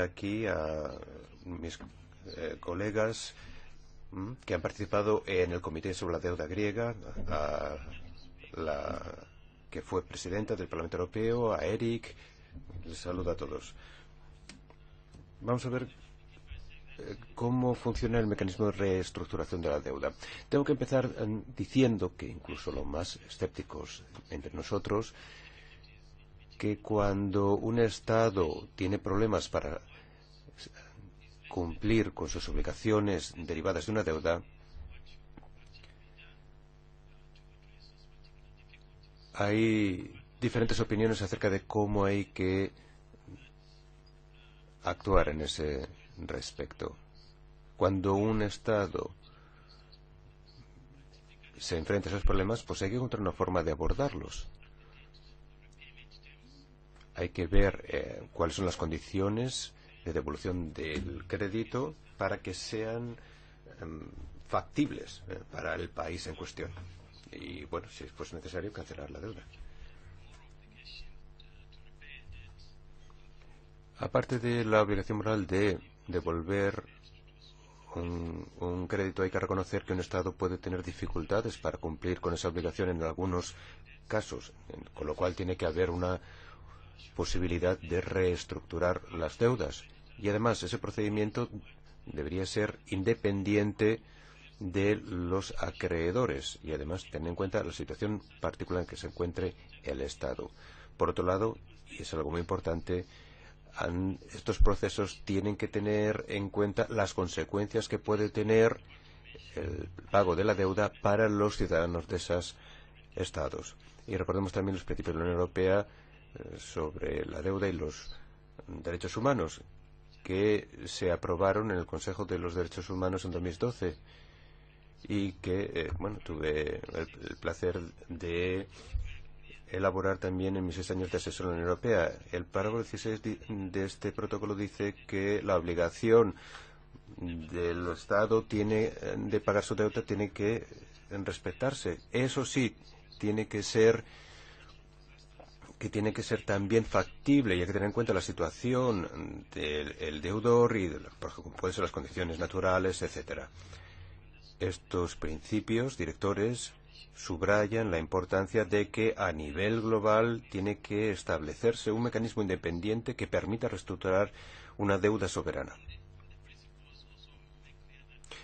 aquí a mis colegas que han participado en el Comité sobre la Deuda Griega, a la que fue presidenta del Parlamento Europeo, a Eric. Les saludo a todos. Vamos a ver cómo funciona el mecanismo de reestructuración de la deuda. Tengo que empezar diciendo que incluso los más escépticos entre nosotros, que cuando un Estado tiene problemas para cumplir con sus obligaciones derivadas de una deuda, hay diferentes opiniones acerca de cómo hay que actuar en ese respecto. Cuando un Estado se enfrenta a esos problemas, pues hay que encontrar una forma de abordarlos. Hay que ver cuáles son las condiciones de devolución del crédito para que sean factibles para el país en cuestión. Y, bueno, si es necesario, cancelar la deuda. Aparte de la obligación moral de devolver un crédito, hay que reconocer que un Estado puede tener dificultades para cumplir con esa obligación en algunos casos, con lo cual tiene que haber una posibilidad de reestructurar las deudas. Y además, ese procedimiento debería ser independiente de los acreedores y además tener en cuenta la situación particular en que se encuentre el Estado. Por otro lado, y es algo muy importante, estos procesos tienen que tener en cuenta las consecuencias que puede tener el pago de la deuda para los ciudadanos de esos estados. Y recordemos también los principios de la Unión Europea sobre la deuda y los derechos humanos, que se aprobaron en el Consejo de los Derechos Humanos en 2012 y que, bueno, tuve el placer de elaborar también en mis 6 años de asesor en la Unión Europea. El párrafo 16 de este protocolo dice que la obligación del Estado de pagar su deuda tiene que respetarse. Eso sí, tiene que ser también factible y hay que tener en cuenta la situación del deudor y pueden ser las condiciones naturales, etcétera. Estos principios directores subrayan la importancia de que a nivel global tiene que establecerse un mecanismo independiente que permita reestructurar una deuda soberana.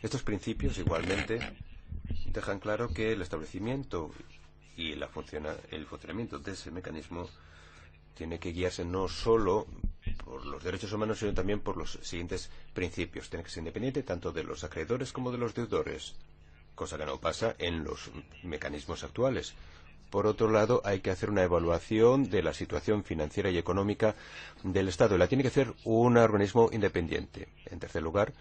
Estos principios igualmente dejan claro que el establecimiento y el funcionamiento de ese mecanismo tiene que guiarse no solo por los derechos humanos, sino también por los siguientes principios. Tiene que ser independiente tanto de los acreedores como de los deudores, cosa que no pasa en los mecanismos actuales. Por otro lado, hay que hacer una evaluación de la situación financiera y económica del Estado, y la tiene que hacer un organismo independiente. En tercer lugar,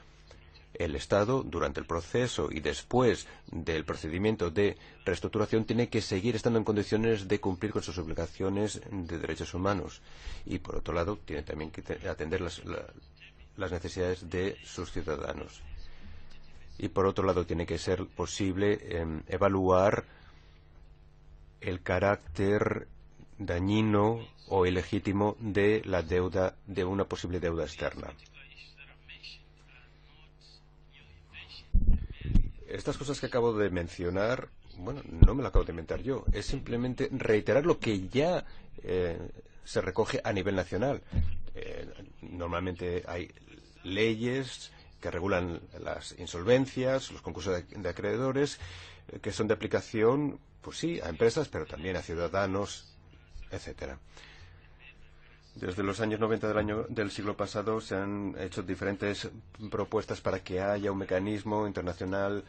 el Estado, durante el proceso y después del procedimiento de reestructuración, tiene que seguir estando en condiciones de cumplir con sus obligaciones de derechos humanos. Y, por otro lado, tiene también que atender las necesidades de sus ciudadanos. Y, por otro lado, tiene que ser posible evaluar el carácter dañino o ilegítimo de la deuda, de una posible deuda externa. Estas cosas que acabo de mencionar, bueno, no me lo acabo de inventar yo, es simplemente reiterar lo que ya se recoge a nivel nacional. Normalmente hay leyes que regulan las insolvencias, los concursos de acreedores, que son de aplicación, pues sí, a empresas, pero también a ciudadanos, etcétera. Desde los años 90 del siglo pasado se han hecho diferentes propuestas para que haya un mecanismo internacional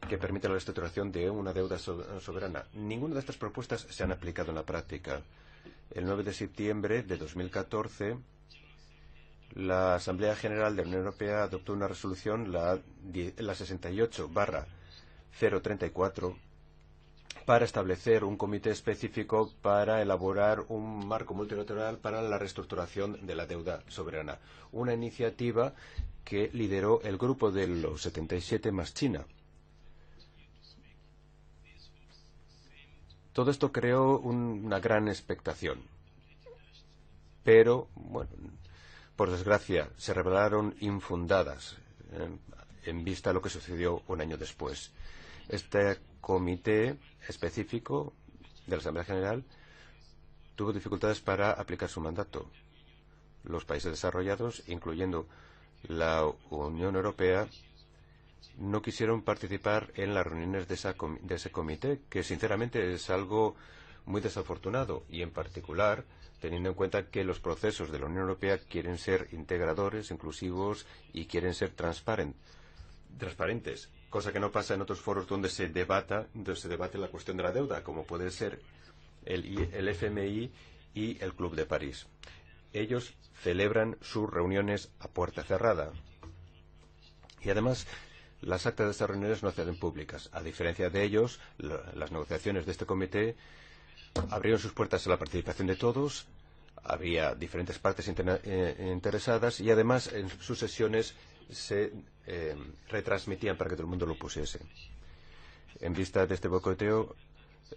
que permita la reestructuración de una deuda soberana. Ninguna de estas propuestas se han aplicado en la práctica. El 9 de septiembre de 2014, la Asamblea General de la Unión Europea adoptó una resolución, la 68/034, para establecer un comité específico para elaborar un marco multilateral para la reestructuración de la deuda soberana. Una iniciativa que lideró el grupo de los 77 más China. Todo esto creó una gran expectación. Pero, bueno, por desgracia, se revelaron infundadas en vista de lo que sucedió un año después. Este comité específico de la Asamblea General tuvo dificultades para aplicar su mandato. Los países desarrollados, incluyendo la Unión Europea, no quisieron participar en las reuniones de ese comité, que sinceramente es algo muy desafortunado, y en particular teniendo en cuenta que los procesos de la Unión Europea quieren ser integradores, inclusivos y quieren ser transparentes, cosa que no pasa en otros foros donde se debate la cuestión de la deuda, como puede ser el FMI y el Club de París. Ellos celebran sus reuniones a puerta cerrada. Y además, las actas de estas reuniones no se hacen públicas. A diferencia de ellos, las negociaciones de este comité abrieron sus puertas a la participación de todos. Había diferentes partes interesadas y además en sus sesiones se retransmitían para que todo el mundo lo pusiese. En vista de este boicoteo,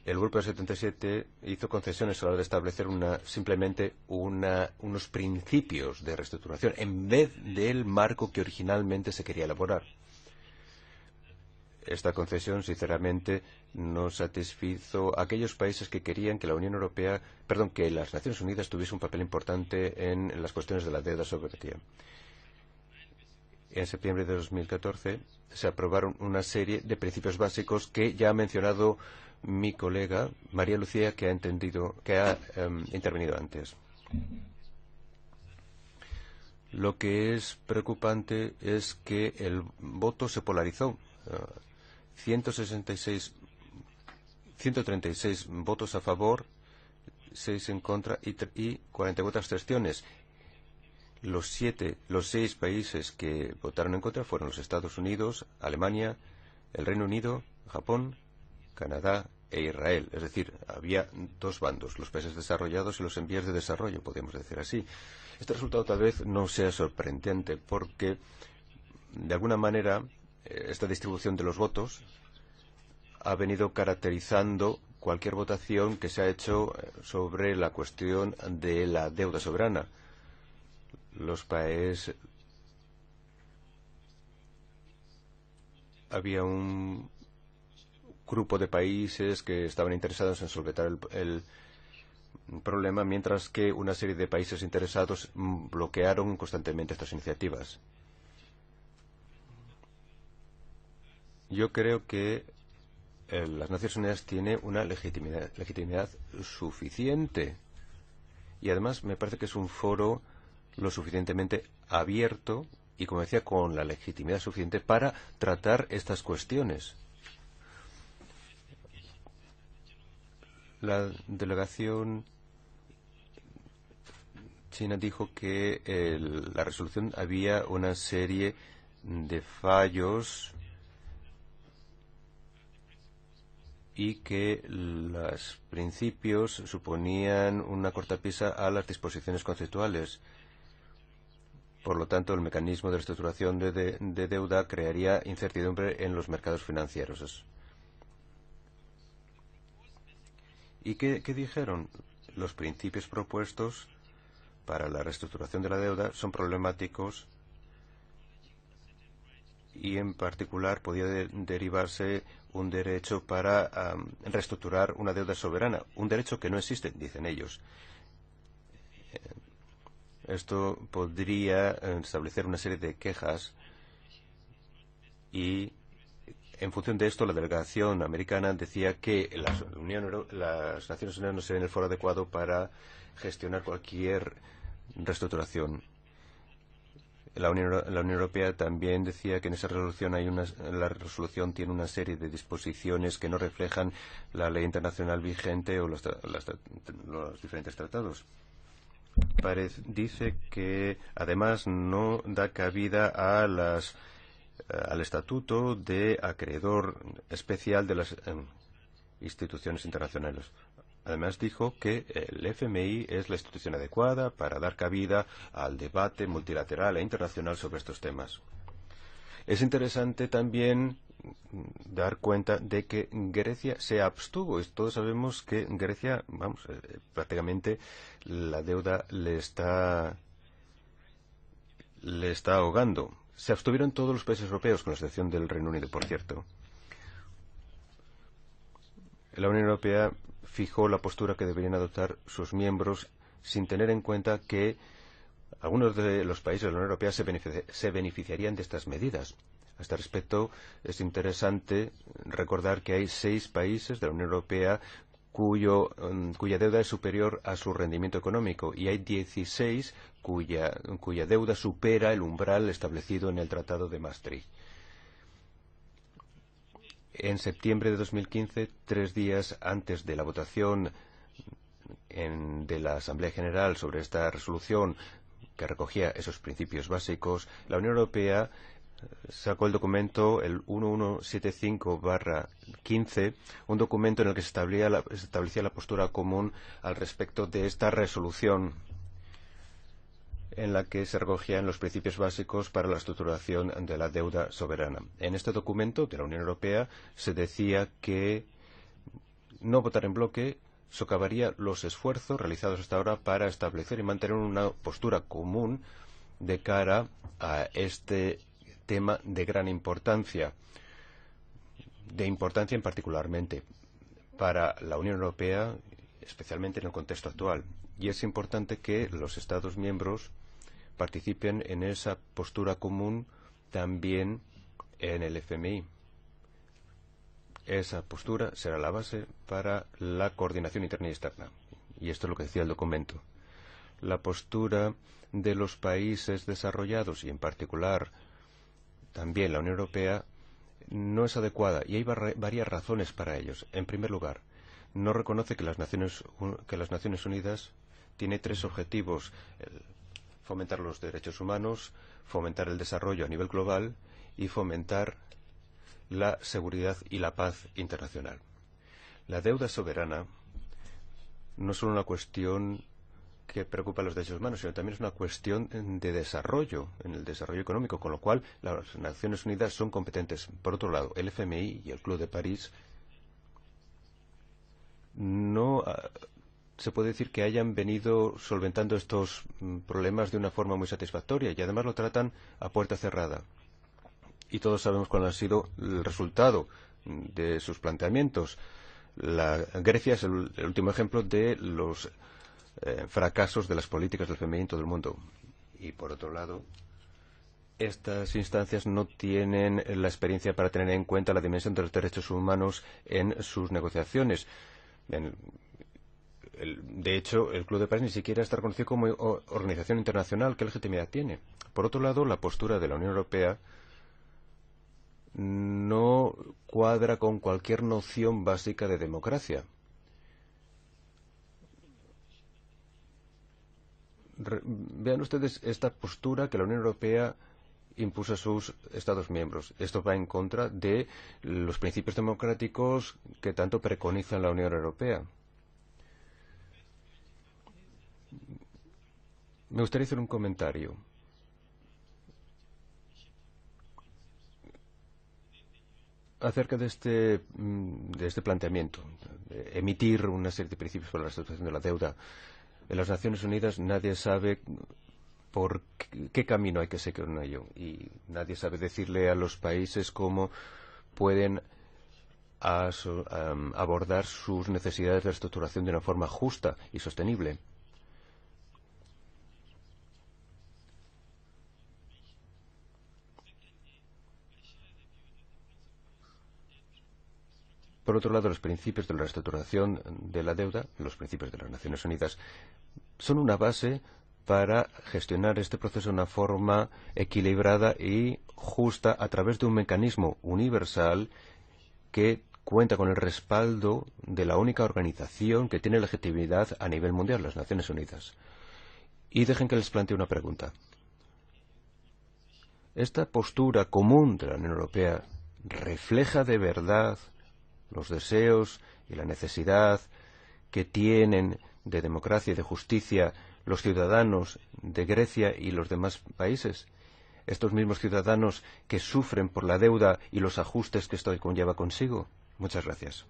el Grupo de 77 hizo concesiones a la hora de establecer simplemente unos principios de reestructuración en vez del marco que originalmente se quería elaborar. Esta concesión, sinceramente, no satisfizo a aquellos países que querían que que las Naciones Unidas tuviese un papel importante en las cuestiones de la deuda soberanía. En septiembre de 2014 se aprobaron una serie de principios básicos que ya ha mencionado mi colega María Lucía, que ha intervenido antes. Lo que es preocupante es que el voto se polarizó. 136 votos a favor, 6 en contra y 44 abstenciones. Los 6 países que votaron en contra fueron los Estados Unidos, Alemania, el Reino Unido, Japón, Canadá e Israel. Es decir, había dos bandos, los países desarrollados y los en vías de desarrollo, podemos decir así. Este resultado tal vez no sea sorprendente porque, de alguna manera, esta distribución de los votos ha venido caracterizando cualquier votación que se ha hecho sobre la cuestión de la deuda soberana. Había un grupo de países que estaban interesados en solventar el problema, mientras que una serie de países interesados bloquearon constantemente estas iniciativas. Yo creo que las Naciones Unidas tienen una legitimidad suficiente y además me parece que es un foro lo suficientemente abierto y, como decía, con la legitimidad suficiente para tratar estas cuestiones. La delegación china dijo que la resolución había una serie de fallos y que los principios suponían una cortapisa a las disposiciones conceptuales. Por lo tanto, el mecanismo de reestructuración de deuda crearía incertidumbre en los mercados financieros. ¿Y qué dijeron? Los principios propuestos para la reestructuración de la deuda son problemáticos y, en particular, podía derivarse un derecho para reestructurar una deuda soberana, un derecho que no existe, dicen ellos. Esto podría establecer una serie de quejas y, en función de esto, la delegación americana decía que las Naciones Unidas no serían el foro adecuado para gestionar cualquier reestructuración. La Unión Europea también decía que en esa resolución la resolución tiene una serie de disposiciones que no reflejan la ley internacional vigente o los diferentes tratados. Dice que además no da cabida al estatuto de acreedor especial de las instituciones internacionales. Además dijo que el FMI es la institución adecuada para dar cabida al debate multilateral e internacional sobre estos temas. Es interesante también dar cuenta de que Grecia se abstuvo. Y todos sabemos que Grecia, prácticamente la deuda le está le está ahogando. Se abstuvieron todos los países europeos, con la excepción del Reino Unido, por cierto. La Unión Europea fijó la postura que deberían adoptar sus miembros sin tener en cuenta que algunos de los países de la Unión Europea se beneficiarían de estas medidas. A este respecto, es interesante recordar que hay 6 países de la Unión Europea cuya deuda es superior a su rendimiento económico y hay 16 cuya deuda supera el umbral establecido en el Tratado de Maastricht. En septiembre de 2015, 3 días antes de la votación de la Asamblea General sobre esta resolución que recogía esos principios básicos, la Unión Europea sacó el documento, el 1175/15, un documento en el que se establecía la postura común al respecto de esta resolución, en la que se recogían los principios básicos para la estructuración de la deuda soberana. En este documento de la Unión Europea se decía que no votar en bloque socavaría los esfuerzos realizados hasta ahora para establecer y mantener una postura común de cara a este tema de gran importancia, en particularmente para la Unión Europea, especialmente en el contexto actual. Y es importante que los Estados miembros participen en esa postura común también en el FMI. Esa postura será la base para la coordinación interna y externa. Y esto es lo que decía el documento. La postura de los países desarrollados y en particular también la Unión Europea no es adecuada y hay varias razones para ellos. En primer lugar, no reconoce que las Naciones Unidas tiene 3 objetivos: fomentar los derechos humanos, fomentar el desarrollo a nivel global y fomentar la seguridad y la paz internacional. La deuda soberana no es solo una cuestión que preocupa a los derechos humanos, sino también es una cuestión de desarrollo, en el desarrollo económico, con lo cual las Naciones Unidas son competentes. Por otro lado, el FMI y el Club de París no se puede decir que hayan venido solventando estos problemas de una forma muy satisfactoria y además lo tratan a puerta cerrada. Y todos sabemos cuál ha sido el resultado de sus planteamientos. Grecia es el último ejemplo de los fracasos de las políticas del FMI en todo el mundo. Y por otro lado, estas instancias no tienen la experiencia para tener en cuenta la dimensión de los derechos humanos en sus negociaciones. De hecho, el Club de París ni siquiera está reconocido como organización internacional. ¿Qué legitimidad tiene? Por otro lado, la postura de la Unión Europea no cuadra con cualquier noción básica de democracia. Vean ustedes esta postura que la Unión Europea impuso a sus Estados miembros. Esto va en contra de los principios democráticos que tanto preconiza la Unión Europea. Me gustaría hacer un comentario. Acerca de este planteamiento, de emitir una serie de principios para la estructuración de la deuda. En las Naciones Unidas nadie sabe por qué camino hay que seguir en ello y nadie sabe decirle a los países cómo pueden abordar sus necesidades de reestructuración de una forma justa y sostenible. Por otro lado, los principios de la reestructuración de la deuda, los principios de las Naciones Unidas, son una base para gestionar este proceso de una forma equilibrada y justa a través de un mecanismo universal que cuenta con el respaldo de la única organización que tiene legitimidad a nivel mundial, las Naciones Unidas. Y dejen que les plantee una pregunta. ¿Esta postura común de la Unión Europea refleja de verdad los deseos y la necesidad que tienen de democracia y de justicia los ciudadanos de Grecia y los demás países? Estos mismos ciudadanos que sufren por la deuda y los ajustes que esto conlleva consigo. Muchas gracias.